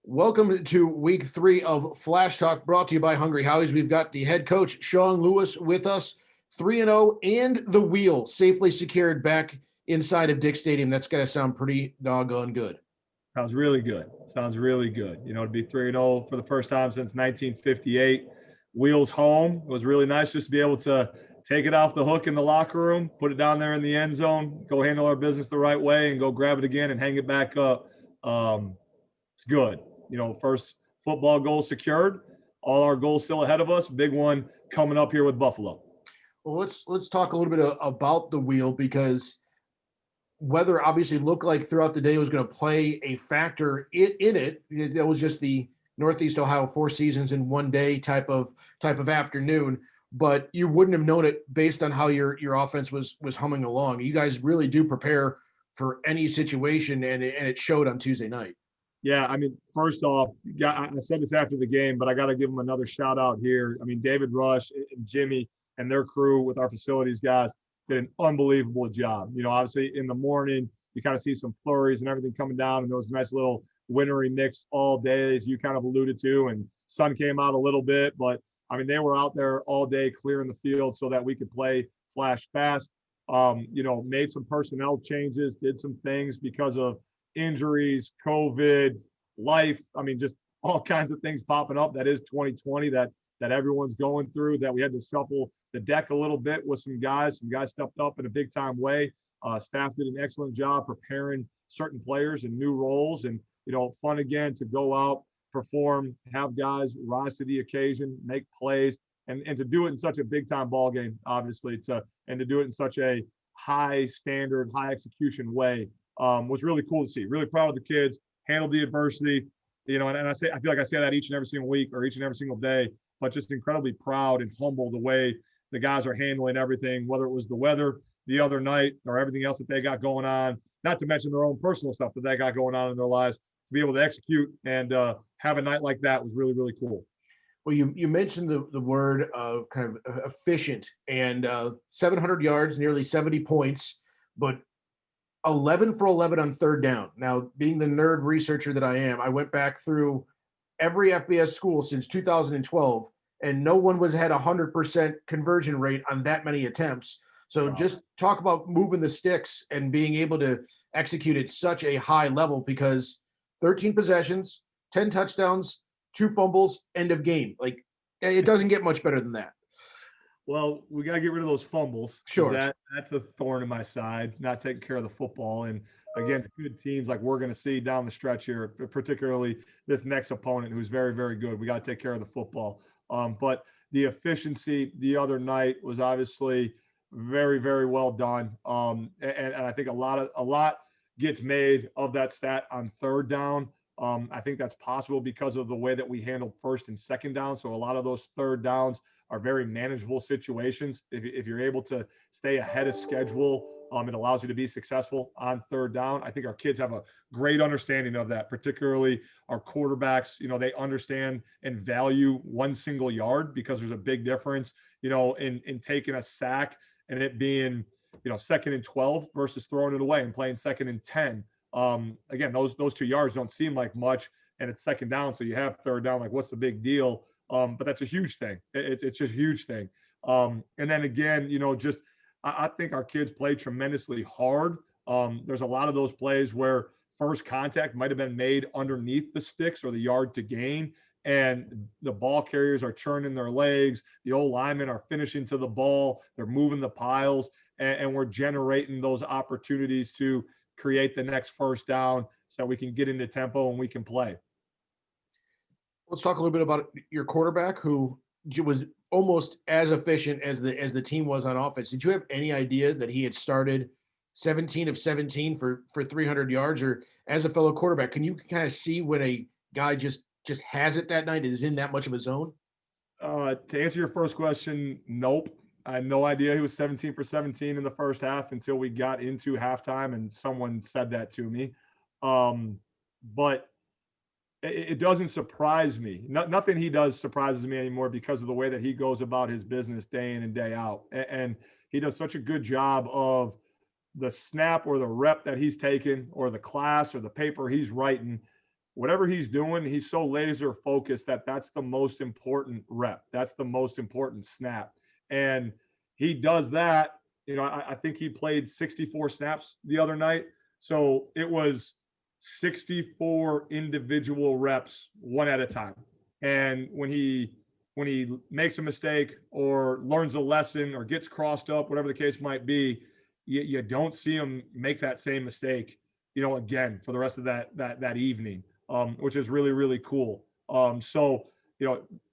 Welcome to week 3 of FlashTalk, brought to you by Hungry Howie's. We've got the head coach, Sean Lewis, with us, 3-0, and the wheel safely secured back inside of Dick Stadium. That's got to sound pretty doggone good. Sounds really good. Sounds really good. To be 3-0 for the first time since 1958. Wheels home. It was really nice just to be able to take it off the hook in the locker room, put it down there in the end zone, go handle our business the right way, and go grab it again and hang it back up. It's good. First football goal secured. All our goals still ahead of us. Big one coming up here with Buffalo. Well, let's talk a little bit about the wheel, because weather obviously looked like throughout the day was going to play a factor in it. That was just the Northeast Ohio Four Seasons in one day type of afternoon. But you wouldn't have known it based on how your offense was humming along. You guys really do prepare for any situation, and it showed on Tuesday night. Yeah, first off, I said this after the game, but I got to give them another shout out here. David Rush and Jimmy and their crew with our facilities guys did an unbelievable job. Obviously in the morning, you kind of see some flurries and everything coming down, and there was a nice little wintry mix all day, as you kind of alluded to, and sun came out a little bit, but they were out there all day clearing the field so that we could play flash fast. Made some personnel changes, did some things because of injuries, COVID, life. Just all kinds of things popping up. That is 2020 that everyone's going through, that we had to shuffle the deck a little bit with some guys. Some guys stepped up in a big time way. Staff did an excellent job preparing certain players in new roles, and, fun again to go out, perform, have guys rise to the occasion, make plays, and to do it in such a big time ball game, obviously, to do it in such a high standard, high execution way. Was really cool to see. Really proud of the kids, handled the adversity, and I feel like I say that each and every single week or each and every single day, but just incredibly proud and humble the way the guys are handling everything, whether it was the weather the other night or everything else that they got going on, not to mention their own personal stuff that they got going on in their lives. To be able to execute and have a night like that was really, really cool. Well, you mentioned the word kind of efficient, and 700 yards, nearly 70 points, but 11 for 11 on third down. Now, being the nerd researcher that I am, I went back through every FBS school since 2012, and no one had 100% conversion rate on that many attempts. So wow. Just talk about moving the sticks and being able to execute at such a high level, because 13 possessions, 10 touchdowns, 2 fumbles, end of game. Like, it doesn't get much better than that. Well, we got to get rid of those fumbles. Sure. That's a thorn in my side, not taking care of the football. And against good teams like we're going to see down the stretch here, particularly this next opponent who's very, very good, we got to take care of the football. But the efficiency the other night was obviously very, very well done. And I think a lot gets made of that stat on third down. I think that's possible because of the way that we handled first and second down. So a lot of those third downs are very manageable situations. If you're able to stay ahead of schedule, it allows you to be successful on third down. I think our kids have a great understanding of that, particularly our quarterbacks. They understand and value one single yard, because there's a big difference, in taking a sack and it being, 2nd and 12 versus throwing it away and playing 2nd and 10. Again, those 2 yards don't seem like much, and it's second down, so you have third down. Like, what's the big deal? But that's a huge thing. It's just a huge thing. And then again, I think our kids play tremendously hard. There's a lot of those plays where first contact might have been made underneath the sticks or the yard to gain, and the ball carriers are churning their legs. The old linemen are finishing to the ball. They're moving the piles, and we're generating those opportunities to create the next first down so we can get into tempo and we can play. Let's talk a little bit about your quarterback, who was almost as efficient as the team was on offense. Did you have any idea that he had started 17 of 17 for 300 yards? Or as a fellow quarterback, can you kind of see when a guy just has it that night and is in that much of a zone? To answer your first question, nope. I had no idea he was 17 for 17 in the first half until we got into halftime and someone said that to me. But it doesn't surprise me. Nothing he does surprises me anymore, because of the way that he goes about his business day in and day out. And he does such a good job of the snap or the rep that he's taken or the class or the paper he's writing. whatever he's doing, he's so laser focused that that's the most important rep. That's the most important snap. And he does that. I think he played 64 snaps the other night. So it was 64 individual reps, one at a time. And when he makes a mistake or learns a lesson or gets crossed up, whatever the case might be, you don't see him make that same mistake, again for the rest of that evening, which is really, really cool. So,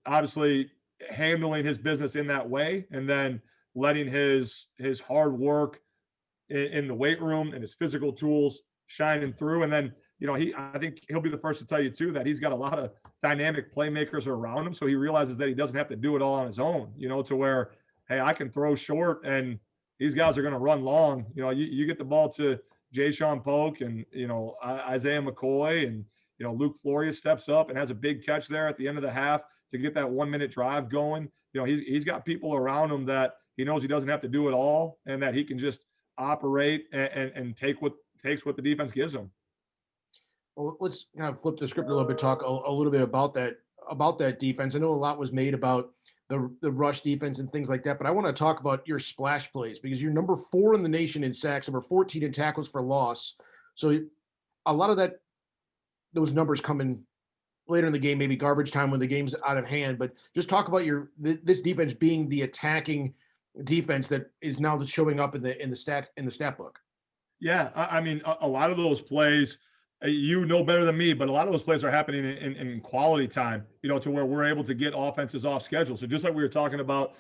obviously handling his business in that way, and then letting his hard work in the weight room and his physical tools shining through. And then, I think he'll be the first to tell you too that he's got a lot of dynamic playmakers around him. So he realizes that he doesn't have to do it all on his own, to where, hey, I can throw short and these guys are going to run long. You get the ball to Jay Sean Polk and, Isaiah McCoy, and, Luke Floria steps up and has a big catch there at the end of the half to get that 1 minute drive going. He's got people around him that he knows he doesn't have to do it all, and that he can just operate and take what the defense gives him. Well, let's kind of flip the script a little bit, talk a little bit about that defense. I know a lot was made about the rush defense and things like that, but I want to talk about your splash plays, because you're number 4 in the nation in sacks, number 14 in tackles for loss. So a lot of those numbers come in later in the game, maybe garbage time when the game's out of hand. But just talk about this defense being the attacking defense that is now showing up in the stat book. Yeah, I mean, a lot of those plays, you know better than me, but a lot of those plays are happening in quality time, to where we're able to get offenses off schedule. So just like we were talking about,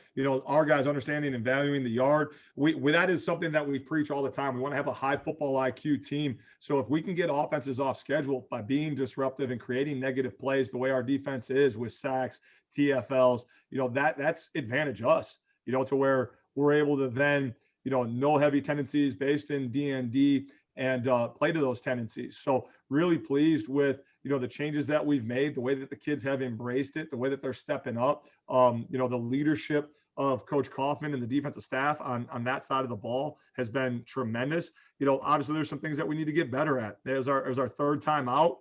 our guys understanding and valuing the yard, that is something that we preach all the time. We want to have a high football IQ team. So if we can get offenses off schedule by being disruptive and creating negative plays the way our defense is with sacks, TFLs, that's advantage us, to where we're able to then, no heavy tendencies based in DND, and play to those tendencies. So really pleased with, the changes that we've made, the way that the kids have embraced it, the way that they're stepping up, the leadership of Coach Kaufman and the defensive staff on that side of the ball has been tremendous. Obviously there's some things that we need to get better at. There's our third time out,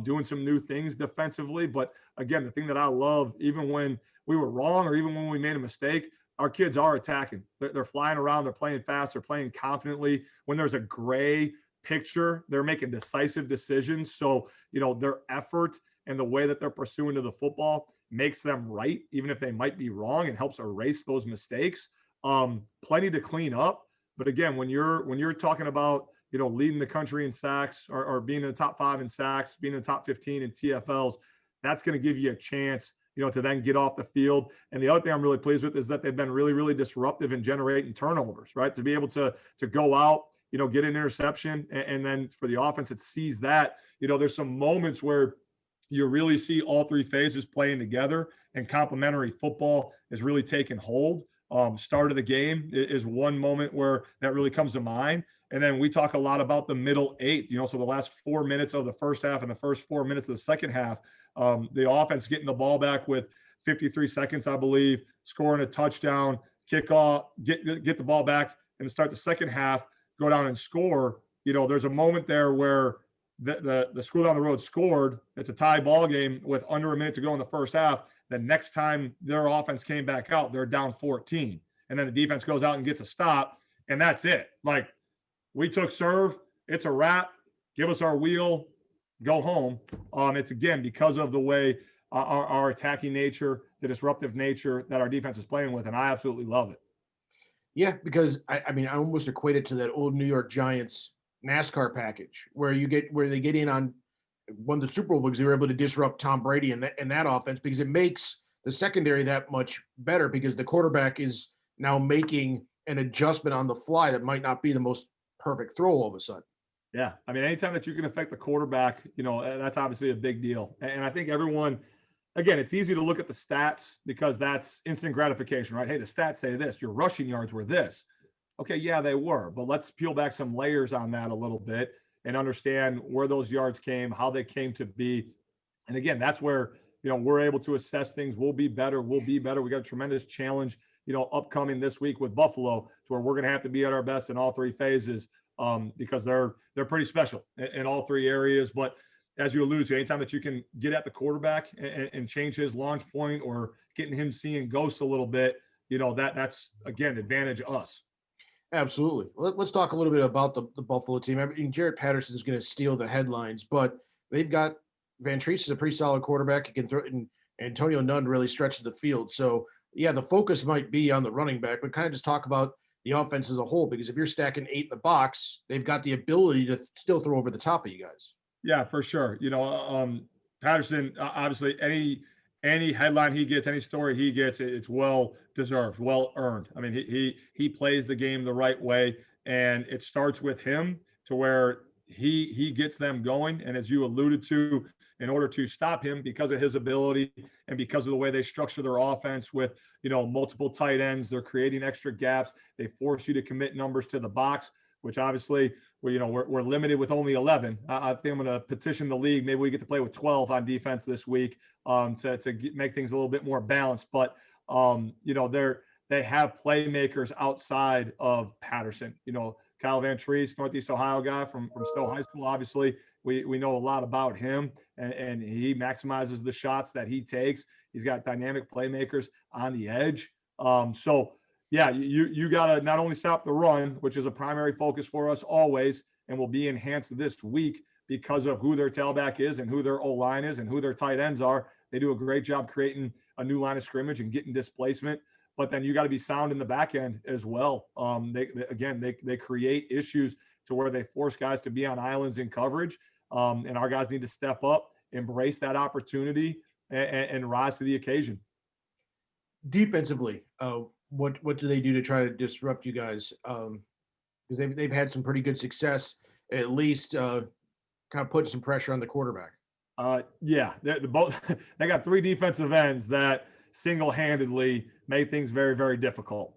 doing some new things defensively. But again, the thing that I love, even when we were wrong or even when we made a mistake, our kids are attacking. They're flying around. They're playing fast. They're playing confidently. When there's a gray picture, they're making decisive decisions. So, their effort and the way that they're pursuing to the football makes them right, even if they might be wrong, and helps erase those mistakes. Plenty to clean up. But again, when you're talking about, leading the country in sacks, or being in the top 5 in sacks, being in the top 15 in TFLs, that's going to give you a chance, to then get off the field. And the other thing I'm really pleased with is that they've been really, really disruptive in generating turnovers, right? To be able to go out, get an interception, and then for the offense, it sees that, there's some moments where you really see all 3 phases playing together, and complementary football is really taking hold. Start of the game is one moment where that really comes to mind. And then we talk a lot about the middle 8, so the last 4 minutes of the first half and the first 4 minutes of the second half, the offense getting the ball back with 53 seconds, I believe, scoring a touchdown, kick off, get the ball back, and start the second half, go down and score. There's a moment there where the school down the road scored. It's a tie ball game with under a minute to go in the first half. The next time their offense came back out, they're down 14. And then the defense goes out and gets a stop, and that's it. Like, we took serve. It's a wrap. Give us our wheel. Go home. It's, again, because of the way our attacking nature, the disruptive nature that our defense is playing with, and I absolutely love it. Yeah, because I mean, I almost equate it to that old New York Giants NASCAR package where they get in on won the Super Bowl because they were able to disrupt Tom Brady and that offense, because it makes the secondary that much better, because the quarterback is now making an adjustment on the fly that might not be the most perfect throw all of a sudden. Yeah. I mean, anytime that you can affect the quarterback, that's obviously a big deal. And I think everyone, again, it's easy to look at the stats because that's instant gratification, right? Hey, the stats say this, your rushing yards were this. Okay, yeah, they were, but let's peel back some layers on that a little bit and understand where those yards came, how they came to be. And again, that's where, we're able to assess things. We'll be better. We got a tremendous challenge, upcoming this week with Buffalo, to where we're going to have to be at our best in all 3 phases, because they're pretty special in all 3 areas. But as you alluded to, anytime that you can get at the quarterback and change his launch point or getting him seeing ghosts a little bit, that's again advantage us. Absolutely. Let's talk a little bit about the Buffalo team. I mean, Jared Patterson is going to steal the headlines, but they've got Van Treese is a pretty solid quarterback. He can throw, and Antonio Nunn really stretches the field. So, yeah, the focus might be on the running back, but kind of just talk about the offense as a whole, because if you're stacking 8 in the box, they've got the ability to still throw over the top of you guys. Yeah, for sure. Patterson, obviously, any headline he gets, any story he gets, it's well deserved, well earned. I mean, he plays the game the right way, and it starts with him to where he gets them going. And as you alluded to, in order to stop him because of his ability and because of the way they structure their offense with multiple tight ends, they're creating extra gaps. They force you to commit numbers to the box, which obviously we're limited with only 11. I think I'm going to petition the league. Maybe we get to play with 12 on defense this week to make things a little bit more balanced. But they have playmakers outside of Patterson. Kyle Van Treese, Northeast Ohio guy from Stowe High School. Obviously, we know a lot about him, and he maximizes the shots that he takes. He's got dynamic playmakers on the edge. So yeah, you got to not only stop the run, which is a primary focus for us always, and will be enhanced this week because of who their tailback is and who their O-line is and who their tight ends are. They do a great job creating a new line of scrimmage and getting displacement. But then you got to be sound in the back end as well. They create issues to where they force guys to be on islands in coverage, and our guys need to step up, embrace that opportunity, and rise to the occasion. Defensively, what do they do to try to disrupt you guys? Because they've had some pretty good success, at least kind of putting some pressure on the quarterback. Yeah, both they got 3 defensive ends that single-handedly make things very, very difficult.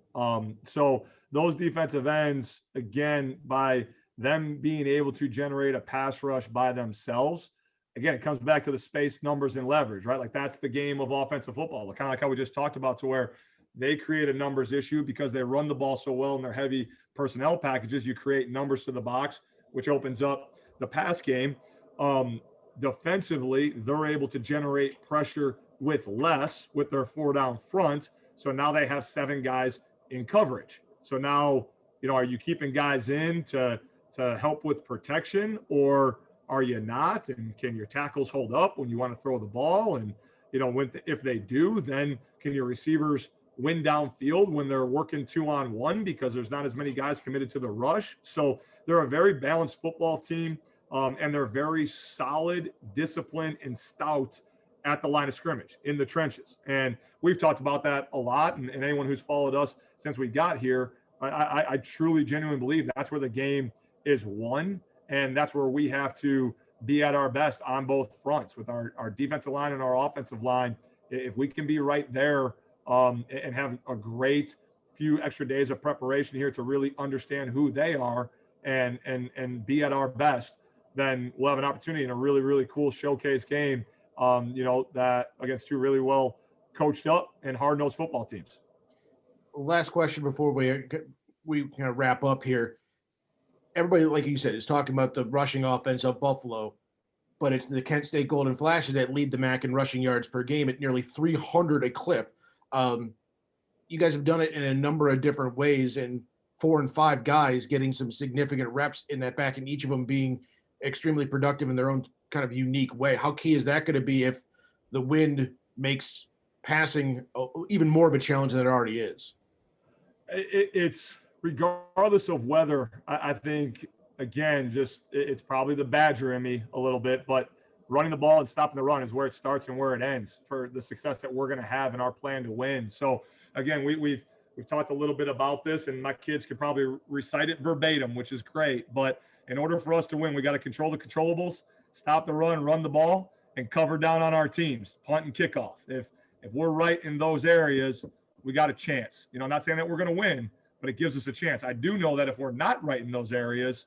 So those defensive ends, again, by them being able to generate a pass rush by themselves, again, it comes back to the space, numbers, and leverage, right? Like that's the game of offensive football. Kind of like how we just talked about, to where they create a numbers issue because they run the ball so well in their heavy personnel packages. You create numbers to the box, which opens up the pass game. Defensively, they're able to generate pressure with less with their 4 down front. So now they have 7 guys in coverage. So now, are you keeping guys in to help with protection, or are you not? And can your tackles hold up when you want to throw the ball? And, if they do, then can your receivers win downfield when they're working 2-on-1 because there's not as many guys committed to the rush? So they're a very balanced football team. And they're very solid, disciplined, and stout at the line of scrimmage in the trenches. And we've talked about that a lot. And anyone who's followed us since we got here, I truly, genuinely believe that's where the game is won. And that's where we have to be at our best on both fronts with our defensive line and our offensive line. If we can be right there and have a great few extra days of preparation here to really understand who they are and be at our best, then we'll have an opportunity in a really, really cool showcase game, that against 2 really well coached up and hard-nosed football teams. Last question before we kind of wrap up here. Everybody, like you said, is talking about the rushing offense of Buffalo, but it's the Kent State Golden Flashes that lead the MAC in rushing yards per game at nearly 300 a clip. You guys have done it in a number of different ways, and 4 and 5 guys getting some significant reps in that back, and each of them being extremely productive in their own kind of unique way. How key is that going to be if the wind makes passing even more of a challenge than it already is? It's regardless of weather. I think, again, it's probably the Badger in me a little bit, but running the ball and stopping the run is where it starts and where it ends for the success that we're going to have in our plan to win. So again, we've talked a little bit about this, and my kids could probably recite it verbatim, which is great. But in order for us to win, we got to control the controllables, stop the run the ball, and cover down on our teams, punt and kickoff. If we're right in those areas, we got a chance. I'm not saying that we're going to win, but it gives us a chance. I do know that if we're not right in those areas,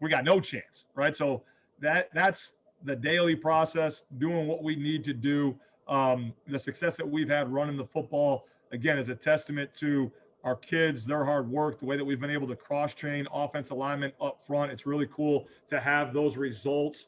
we got no chance, right? So that's the daily process, doing what we need to do. The success that we've had running the football, again, is a testament to our kids, their hard work, the way that we've been able to cross-train offense alignment up front. It's really cool to have those results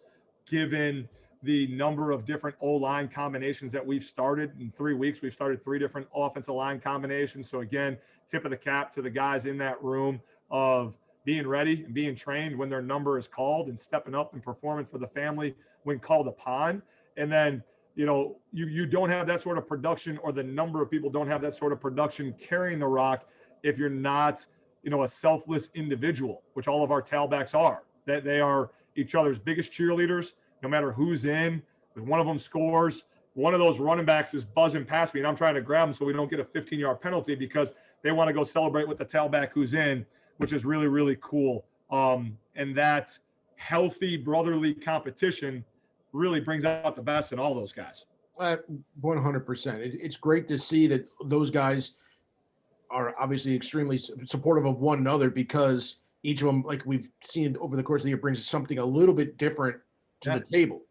given the number of different O-line combinations that we've started in 3 weeks. We've started 3 different offensive line combinations. So again, tip of the cap to the guys in that room of being ready and being trained when their number is called and stepping up and performing for the family when called upon. And then, you don't have that sort of production, or the number of people don't have that sort of production carrying the rock if you're not, a selfless individual, which all of our tailbacks are. That they are each other's biggest cheerleaders, no matter who's in. If one of them scores, one of those running backs is buzzing past me, and I'm trying to grab them so we don't get a 15-yard penalty because they want to go celebrate with the tailback who's in, which is really, really cool. And that healthy brotherly competition really brings out the best in all those guys. 100%. It's great to see that those guys are obviously extremely supportive of one another, because each of them, like we've seen over the course of the year, brings something a little bit different to the table.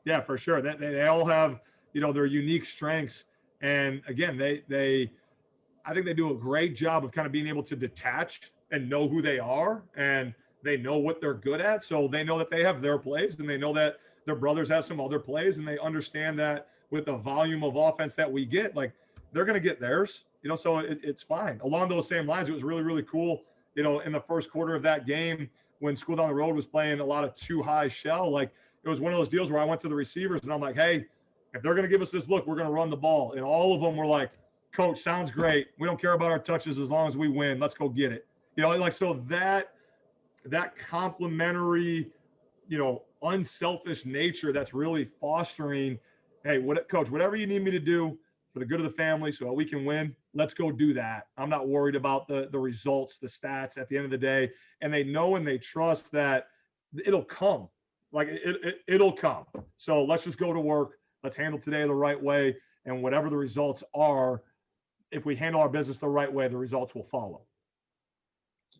Yeah, for sure. They all have, their unique strengths. And again, I think they do a great job of kind of being able to detach and know who they are, and they know what they're good at. So they know that they have their plays, and they know that their brothers have some other plays, and they understand that with the volume of offense that we get, like they're going to get theirs, so it's fine. Along those same lines, it was really, really cool, in the first quarter of that game when School Down the Road was playing a lot of too high shell. Like it was one of those deals where I went to the receivers and I'm like, hey, if they're going to give us this look, we're going to run the ball. And all of them were like, coach, sounds great. We don't care about our touches as long as we win. Let's go get it. So that complimentary, unselfish nature that's really fostering, hey, coach, whatever you need me to do for the good of the family so that we can win, let's go do that. I'm not worried about the results, the stats at the end of the day. And they know and they trust that it'll come. Like it'll come. So let's just go to work. Let's handle today the right way. And whatever the results are, if we handle our business the right way, the results will follow.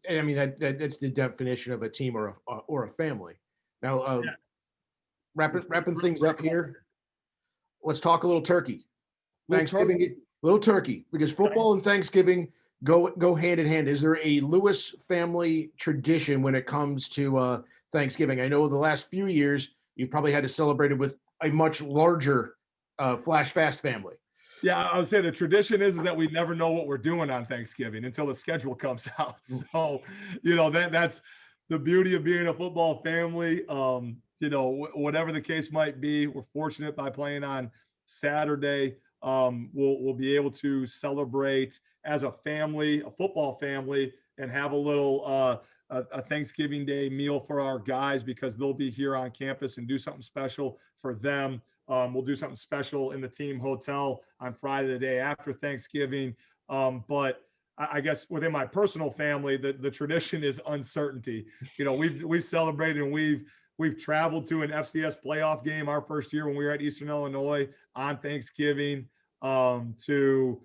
And I mean, that's the definition of a team or a family. Now, wrapping things up here, let's talk a little turkey. Thanksgiving, little turkey, because football and Thanksgiving go hand in hand. Is there a Lewis family tradition when it comes to Thanksgiving? I know the last few years you probably had to celebrate it with a much larger Flash Fast family. Yeah, I would say the tradition is that we never know what we're doing on Thanksgiving until the schedule comes out. So, that's the beauty of being a football family. Whatever the case might be, we're fortunate by playing on Saturday. We'll be able to celebrate as a family, a football family, and have a little a Thanksgiving Day meal for our guys because they'll be here on campus and do something special for them. We'll do something special in the team hotel on Friday, the day after Thanksgiving. But I guess within my personal family, the tradition is uncertainty. We've celebrated and we've traveled to an FCS playoff game our first year when we were at Eastern Illinois on Thanksgiving, to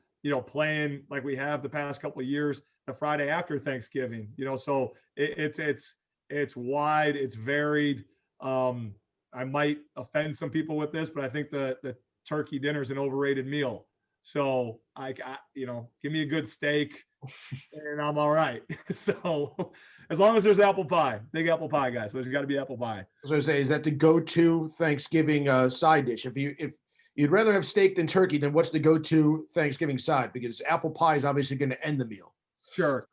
playing like we have the past couple of years the Friday after Thanksgiving. So it's wide, it's varied. I might offend some people with this, but I think the turkey dinner is an overrated meal. So give me a good steak and I'm all right. So as long as there's apple pie, big apple pie guys. So there's got to be apple pie. So I say, is that the go-to Thanksgiving side dish? If you'd rather have steak than turkey, then what's the go-to Thanksgiving side? Because apple pie is obviously going to end the meal. Sure.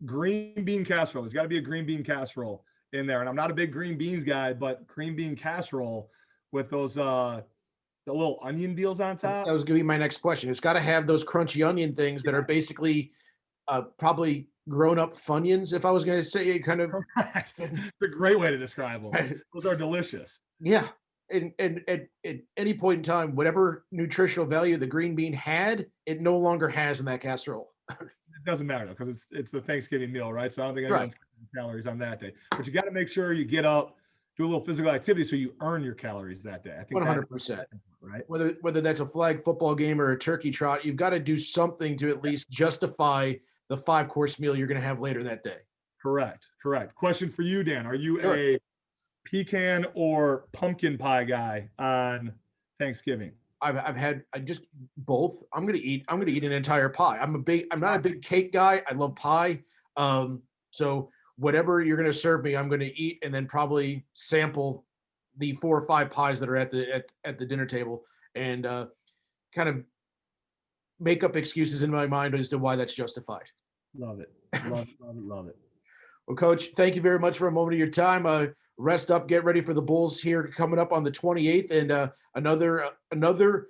Green bean casserole. There's got to be a green bean casserole in there. And I'm not a big green beans guy, but green bean casserole with those the little onion deals on top. That was going to be my next question. It's got to have those crunchy onion things that are basically probably grown-up Funyuns, if I was going to say kind of. It's a great way to describe them. Those are delicious. Yeah. And at any point in time, whatever nutritional value the green bean had, it no longer has in that casserole. It doesn't matter because it's the Thanksgiving meal, right? So I don't think anyone's counting calories on that day. But you got to make sure you get up, do a little physical activity so you earn your calories that day. I think 100%. Right? Whether that's a flag football game or a turkey trot, you've got to do something to at least justify the 5-course meal you're going to have later that day. Correct. Question for you, Dan. Are you a pecan or pumpkin pie guy on Thanksgiving? I've had just both. I'm gonna eat an entire pie. I'm not a big cake guy. I love pie. So whatever you're gonna serve me, I'm gonna eat and then probably sample the 4 or 5 pies that are at the dinner table, and kind of make up excuses in my mind as to why that's justified. Love it. Love it. Love it. Love it. Well, Coach, thank you very much for a moment of your time. Rest up, get ready for the Bulls here coming up on the 28th, and another,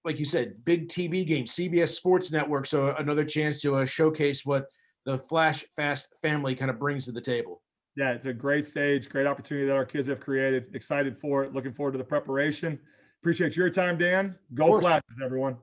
like you said, big TV game, CBS Sports Network. So another chance to showcase what the Flash Fast family kind of brings to the table. Yeah, it's a great stage, great opportunity that our kids have created. Excited for it. Looking forward to the preparation. Appreciate your time, Dan. Of Go course. Flashes, everyone.